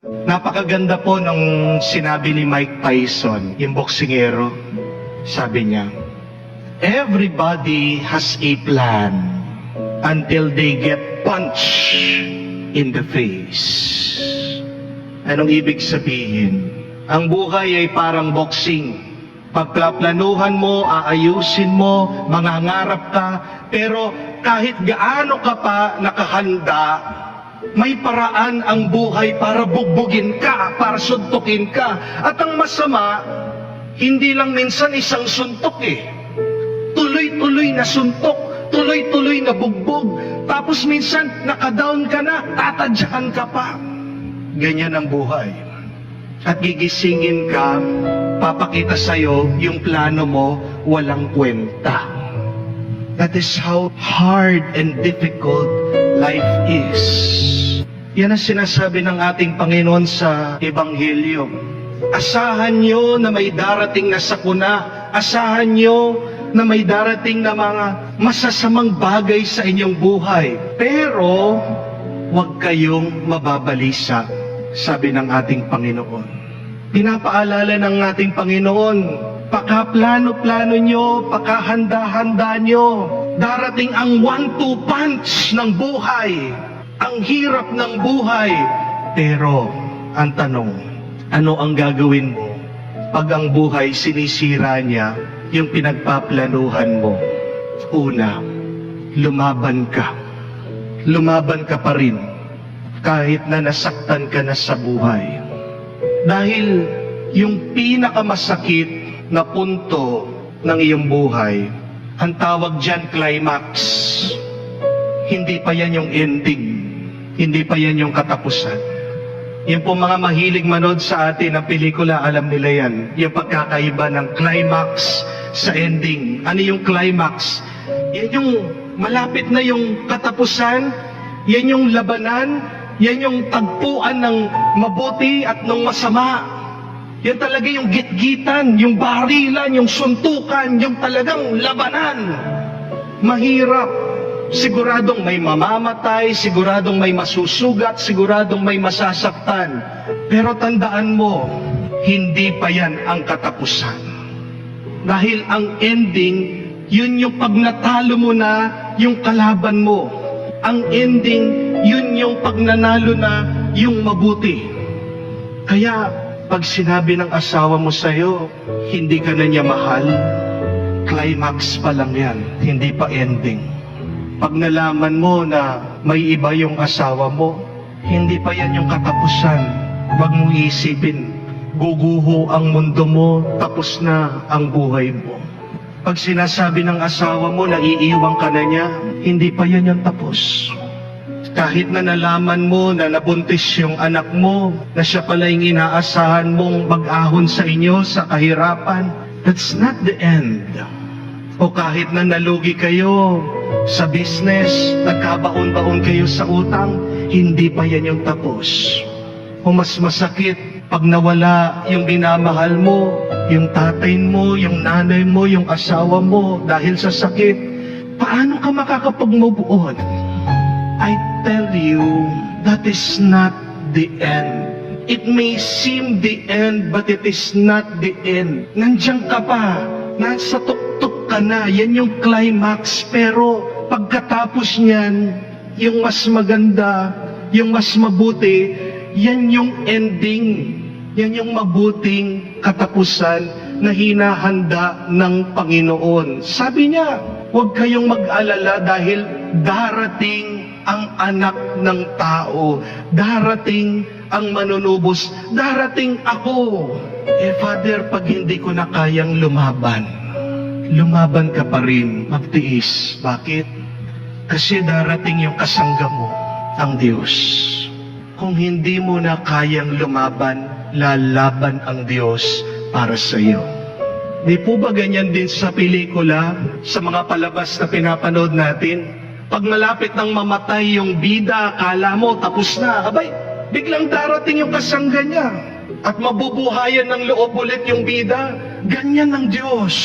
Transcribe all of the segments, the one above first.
Napakaganda po ng sinabi ni Mike Tyson, yung boksingero. Sabi niya, everybody has a plan until they get punched in the face. Anong ibig sabihin? Ang buhay ay parang boxing. Pagplaplanuhan mo, aayusin mo, mangangarap ka, pero kahit gaano ka pa nakahanda, may paraan ang buhay para bugbugin ka, para suntukin ka. At ang masama, hindi lang minsan isang suntok tuloy-tuloy na suntok, tuloy-tuloy na bugbog. Tapos minsan, nakadown ka na, tatadyakan ka pa. Ganyan ang buhay. At gigisingin ka, papakita sa'yo yung plano mo, walang kwenta. That is how hard and difficult life is. Yan ang sinasabi ng ating Panginoon sa Ebanghelyo. Asahan nyo na may darating na sakuna. Asahan nyo na may darating na mga masasamang bagay sa inyong buhay. Pero, huwag kayong mababalisa, sabi ng ating Panginoon. Pinapaalala ng ating Panginoon, pakaplano-plano nyo, pakahanda-handa nyo, darating ang 1-2 punch ng buhay, ang hirap ng buhay. Pero, ang tanong, ano ang gagawin mo pag ang buhay sinisira niya yung pinagpaplanuhan mo? Una, lumaban ka. Lumaban ka pa rin kahit na nasaktan ka na sa buhay. Dahil yung pinakamasakit na punto ng iyong buhay, ang tawag dyan climax. Hindi pa yan yung ending. Hindi pa yan yung katapusan. Yung po mga mahilig manood sa atin ng pelikula, alam nila yan. Yung pagkakaiba ng climax sa ending. Ano yung climax? Yan yung malapit na yung katapusan. Yan yung labanan. Yan yung tagpuan ng mabuti at ng masama. Yan talaga yung gitgitan, yung barilan, yung suntukan, yung talagang labanan. Mahirap. Siguradong may mamamatay, siguradong may masusugat, siguradong may masasaktan. Pero tandaan mo, hindi pa yan ang katapusan. Dahil ang ending, yun yung pag natalo mo na yung kalaban mo. Ang ending, yun yung pag nanalo na yung mabuti. Kaya, pag sinabi ng asawa mo sa'yo, hindi ka na niya mahal, climax pa lang yan, hindi pa ending. Pag nalaman mo na may iba yung asawa mo, hindi pa yan yung katapusan. Huwag mo isipin, guguho ang mundo mo, tapos na ang buhay mo. Pag sinasabi ng asawa mo na iiwan ka na niya, hindi pa yan yung tapos. Kahit na nalaman mo na nabuntis yung anak mo, na siya pala yung inaasahan mong mag-ahon sa inyo sa kahirapan, that's not the end. O kahit na nalugi kayo sa business, nagkabaon-baon kayo sa utang, hindi pa yan yung tapos. O mas masakit, pag nawala yung minamahal mo, yung tatay mo, yung nanay mo, yung asawa mo, dahil sa sakit, paano ka makakapag-move on? I tell you, that is not the end. It may seem the end, but it is not the end. Nandiyan ka pa, nasa tuktok ka na, yan yung climax, pero pagkatapos niyan, yung mas maganda, yung mas mabuti, yan yung ending, yan yung mabuting katapusan na hinahanda ng Panginoon. Sabi niya, huwag kayong mag-alala dahil darating ang anak ng tao, darating ang manunubos, darating ako. Father, pag hindi ko na kayang lumaban, lumaban ka pa rin, magtiis. Bakit? Kasi darating yung kasangga mo, ang Diyos. Kung hindi mo na kayang lumaban, lalaban ang Diyos para sa iyo. Di po ba ganyan din sa pelikula, sa mga palabas na pinapanood natin? Pag malapit nang mamatay yung bida, akala mo tapos na. Abay, biglang darating yung kasangga niya. At mabubuhayan ng loob ulit yung bida. Ganyan ng Diyos.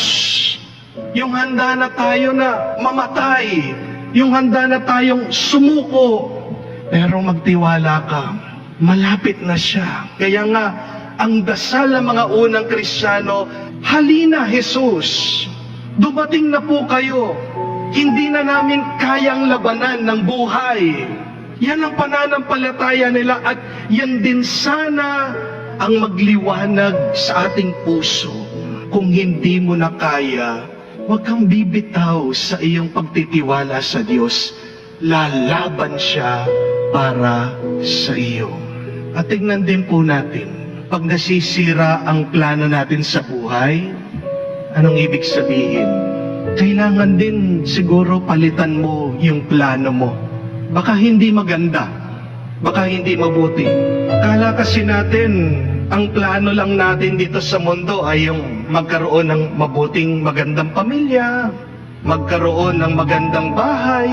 Yung handa na tayo na mamatay. Yung handa na tayong sumuko. Pero magtiwala ka. Malapit na siya. Kaya nga, ang dasal ng mga unang Kristiyano, halina Jesus, dumating na po kayo. Hindi na namin kayang labanan ng buhay. Yan ang pananampalataya nila at yan din sana ang magliwanag sa ating puso. Kung hindi mo na kaya, huwag kang bibitaw sa iyong pagtitiwala sa Diyos. Lalaban siya para sa iyo. At tingnan din po natin, pag nasisira ang plano natin sa buhay, anong ibig sabihin? Kailangan din siguro palitan mo yung plano mo. Baka hindi maganda, baka hindi mabuti. Kala kasi natin, ang plano lang natin dito sa mundo ay yung magkaroon ng mabuting magandang pamilya, magkaroon ng magandang bahay,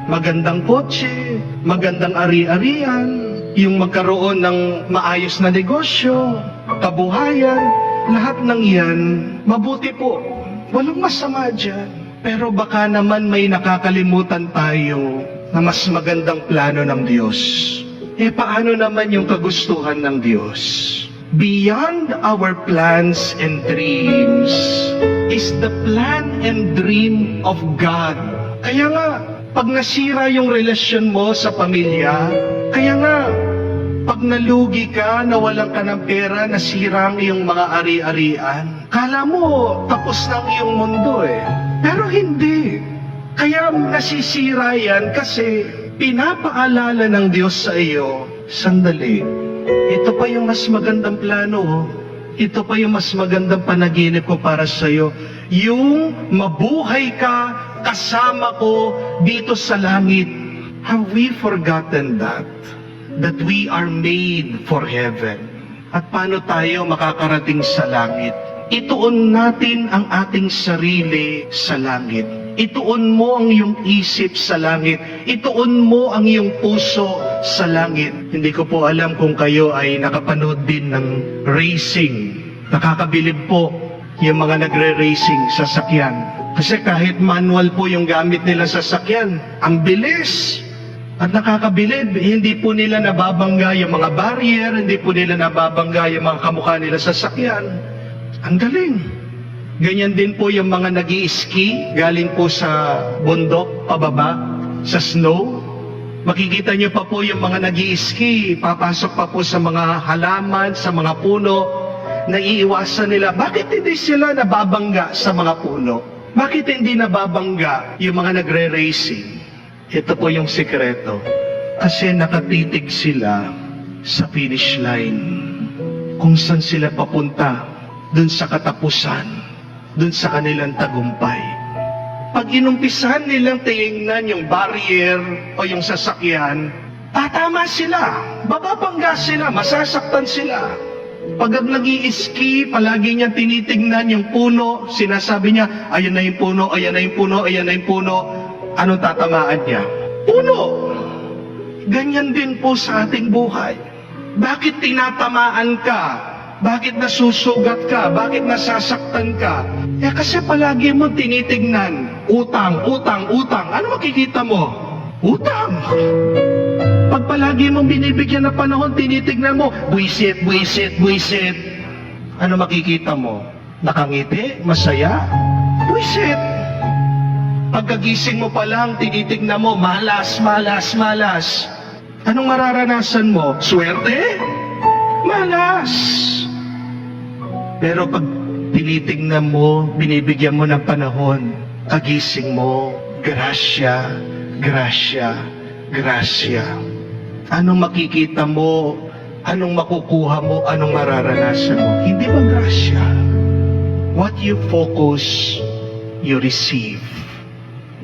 magandang kotse, magandang ari-arian, yung magkaroon ng maayos na negosyo, kabuhayan, lahat ng yan, mabuti po. Walang masama dyan. Pero baka naman may nakakalimutan tayo na mas magandang plano ng Diyos. Paano naman yung kagustuhan ng Diyos? Beyond our plans and dreams is the plan and dream of God. Kaya nga, pag nasira yung relasyon mo sa pamilya, kaya nga, pag nalugi ka, nawalan ka ng pera, nasira ang iyong mga ari-arian, kala mo, tapos na ang iyong mundo Pero hindi. Kaya nasisira yan kasi pinapaalala ng Diyos sa iyo, sandali, ito pa yung mas magandang plano, ito pa yung mas magandang panaginip ko para sa iyo. Yung mabuhay ka kasama ko dito sa langit. Have we forgotten that? That we are made for heaven. At paano tayo makakarating sa langit? Ituon natin ang ating sarili sa langit. Ituon mo ang iyong isip sa langit. Ituon mo ang iyong puso sa langit. Hindi ko po alam kung kayo ay nakapanood din ng racing. Nakakabilib po yung mga nagre-racing sa sakyan. Kasi kahit manual po yung gamit nila sa sakyan, ang bilis. At nakakabilib, hindi po nila nababangga yung mga barrier, hindi po nila nababangga yung mga kamukha nila sa sakyan. Ang galing. Ganyan din po yung mga nag-i-ski, galing po sa bundok, pababa, sa snow. Makikita nyo pa po yung mga nag-i-ski, papasok pa po sa mga halaman, sa mga puno, naiiwasan nila. Bakit hindi sila nababangga sa mga puno? Bakit hindi nababangga yung mga nagre-racing? Ito po yung sikreto. Kasi nakatitig sila sa finish line. Kung saan sila papunta, dun sa katapusan, dun sa kanilang tagumpay. Pag inumpisahan nilang tingnan yung barrier o yung sasakyan, tatama sila, bababangga sila, masasaktan sila. Pag nag-i-ski, palagi niya tinitingnan yung puno, sinasabi niya, ayan na yung puno, ayan na yung puno, ayan na yung puno. Anong tatamaan niya? Puno! Ganyan din po sa ating buhay. Bakit tinatamaan ka? Bakit nasusugat ka? Bakit nasasaktan ka? Kasi palagi mo tinitingnan, utang, utang, utang. Ano makikita mo? Utang! Pag palagi mong binibigyan ng panahon, tinitignan mo, buwisit, buwisit, buwisit. Ano makikita mo? Nakangiti? Masaya? Buwisit. Pagkagising mo pa lang, tinitignan mo, malas, malas, malas. Anong mararanasan mo? Swerte? Malas. Pero pag tinitignan mo, binibigyan mo ng panahon, kagising mo, grasya, grasya, grasya. Anong makikita mo? Anong makukuha mo? Anong mararanasan mo? Hindi ba grasya? What you focus, you receive.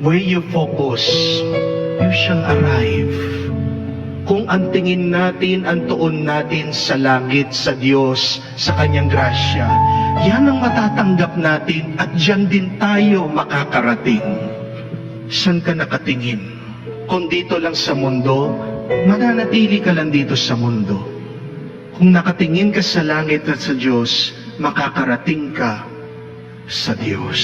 Where you focus, you shall arrive. Kung ang tingin natin, ang tuon natin sa langit, sa Diyos, sa Kanyang grasya, yan ang matatanggap natin at diyan din tayo makakarating. Saan ka nakatingin? Kung dito lang sa mundo, mananatili ka lang dito sa mundo. Kung nakatingin ka sa langit at sa Diyos, makakarating ka sa Diyos.